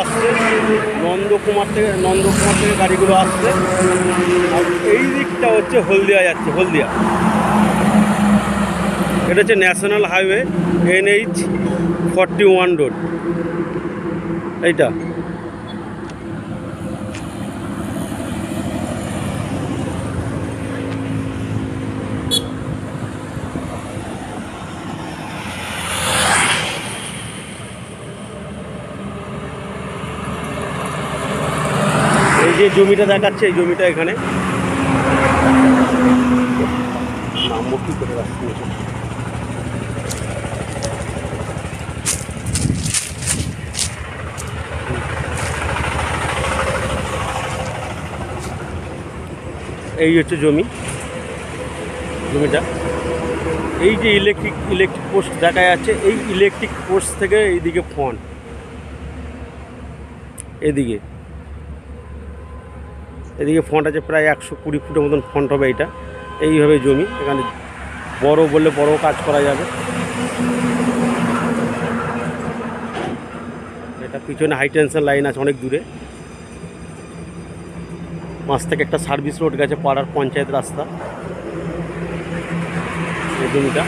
আসছে নন্দকুমার থেকে গাড়িগুলো আসছে। আর এই দিকটা হচ্ছে হলদিয়া যাচ্ছে, হলদিয়া। এটা হচ্ছে ন্যাশনাল হাইওয়ে NH-41 রোড এইটা। এই যে জমিটা দেখাচ্ছে, এই জমিটা এখানে নামবো কি করে রাখছি। এই হচ্ছে জমিটা। এই যে ইলেকট্রিক পোস্ট দেখা যাচ্ছে, এই ইলেকট্রিক পোস্ট থেকে এইদিকে ফোন, এদিকে ফন্ট আছে প্রায় 120 ফুটের মতন ফন্ট হবে এইটা। এইভাবে জমি, এখানে বড় বললে বড় কাজ করা যাবে। এটা পিছনে হাই টেনশন লাইন আছে অনেক দূরে। মাঝ থেকে একটা সার্ভিস রোড গেছে, পাড়ার পঞ্চায়েত রাস্তা। এই জমিটা